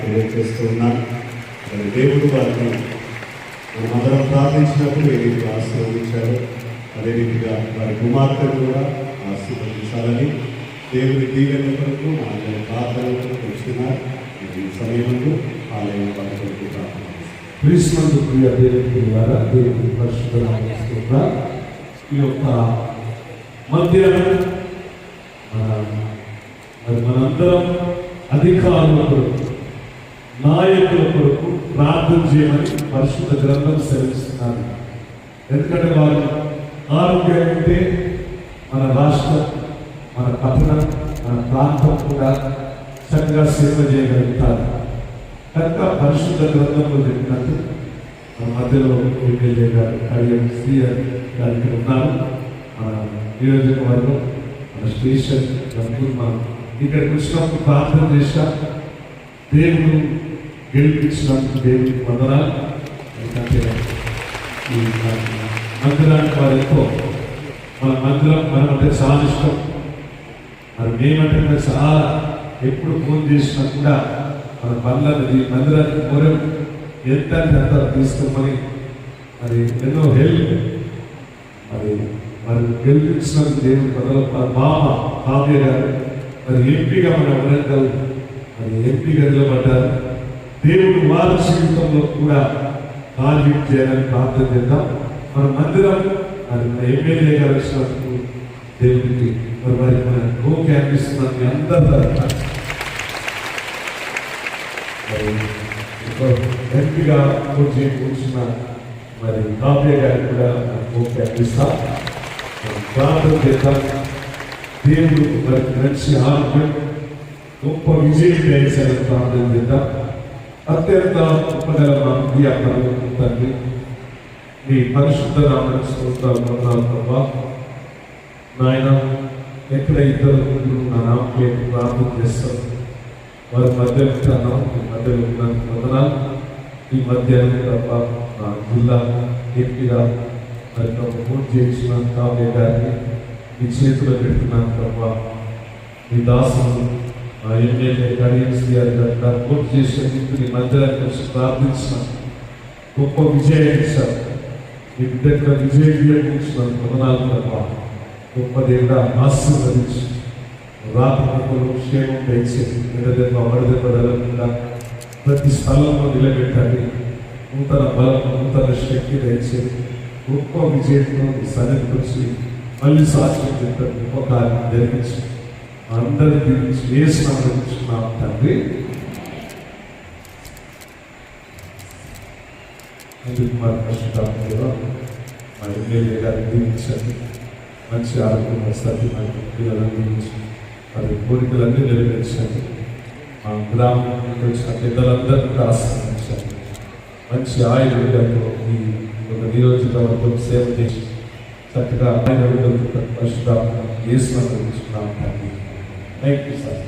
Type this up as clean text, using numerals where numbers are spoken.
తెలియజేస్తూ ఉన్నాను. దేవుడు వారిని మనమందరం ప్రార్థించినప్పుడు ఏ రీతిగా ఆశీర్వదించాడు, అదే రీతిగా వారి కుమార్తెను కూడా ఆశీర్వదించాలని దేవుని దీవెన కొరకు మన ప్రార్థన కొరకు వచ్చినారు. ఈ సమయంలో ఆలయం వారి కొరకు ప్రార్థన క్రీస్తునందు ప్రియ దేవుని ద్వారా దేవుని పరిశుద్ధ నామమున ఈ యొక్క మధ్యాహ్నం మనందరం అధికారుల కొరకు, నాయకుల కొరకు ప్రార్థన చేయమని పరిశుద్ధ గ్రంథం సెలవిస్తున్నారు. ఎందుకంటే వారు ఆరోగ్యం ఉంటే మన రాష్ట్రం, మన పట్టణం, మన ప్రాంతం కూడా చక్కగా సేవ చేయగలుగుతారు. కనుక పరిశుద్ధ గ్రంథంలో చెప్పినట్టు మన మధ్యలో ఎమ్మెల్యే గారు కడియం శ్రీ గారికి ఉన్నారు. మన నియోజకవర్గం, మన స్టేషన్ మనం ఇక్కడికి వచ్చినప్పుడు ప్రార్థన చేశాం. దేవుడు గెలిపించినందుకు దేవుడికి వందనాలు. ఎందుకంటే ఈ మందిరానికి వారు ఎంతో, మన మందిరం మనమంటే చాలా ఇష్టం. మరి మేమంటే చాలా ఎప్పుడు ఫోన్ చేసినా కూడా మన పనులన్నది మందిరానికి మూలం ఎంత అంత తీసుకోమని మరి ఎన్నో హెల్ప్ మరి గెలిపించినందుకు దేవుడు మొదలు మామ కావ్య గారు మరి ఎంపీగా మన వరంగల్ మరి ఎంపీగా నిలబడ్డారు. దేవుడు వారి జీవితంలో కూడా కార్యం చేయాలని ప్రార్థన చేద్దాం. మన మందిరం మరి మన ఎమ్మెల్యే గారు వచ్చినందుకు దేవుడికి మరి మన ఓకే అనిపిస్తున్నది అందరూ ఎంపీగా కూర్చున్న మరి కావ్య గారికి కూడా ఓకే అనిపిస్తాం. ప్రార్థన చేద్దాం. దేవుడు మరి మంచి ఆరోగ్యం, గొప్ప విజయం చేయాలని ప్రార్థన చేద్దాం. అత్యంత గొప్పగల మా ప్రియ తండ్రి, మీ పరిశుద్ధ నామమునకు స్తోత్రాలు వందనాలు ప్రభా. నాయన, ఎక్కడ ఇద్దరు నా నామములో ప్రార్థన చేస్తాం, వారి మధ్య ఉంటాను, మీ మధ్యలో ఉన్నందుకు వందనాలు. ఈ మధ్యాహ్నం తప్ప నా జిల్లా ఎంపీగా మరి ఫోన్ చేసిన కావ్య గారిని మీ చేతిలో పెడుతున్నాను ప్రభా. మీ దాసులు మా ఎమ్మెల్యే కడియన్స్ గారు ఫోన్ చేసిన మీ మందిరానికి వచ్చి ప్రార్థించిన గొప్ప విజయం ఇచ్చారు. మీ దగ్గర విజయం ఇచ్చిన వందనాలు ప్రభా. గొప్ప దేవుడా ఆశీర్వదించి రాత్రులు క్షేమం దయచేసి వడదెబ్బడకుండా ప్రతి స్థలంలో నిలబెట్టండి. నూతన బలం, నూతన శక్తి దయచేసి గొప్ప విజయంతో సన్నిధికి వచ్చి మళ్ళీ సాక్ష్యం చెప్పారు. గొప్ప కార్యం జరిగించి అందరి దీవించి వేసినాం తండ్రి. అందుకు మా కష్టాలు మా ఎమ్మెల్యే గారిని దీవించండి. మంచి ఆరోగ్యం వస్తుంది. మా పిల్లలను దీవించి మరి కోరికలన్నీ నెరవేర్చండి. మా గ్రామం వచ్చిన పెద్దలందరికీ ఆశీర్వదించండి. మంచి ఆయుర్వేదంలో ఈ ఒక నియోజకవర్గం సేవ చేసి చక్కగా ఆయన పరిశుభ్రంగా వేసినందుకు థ్యాంక్ యూ సార్.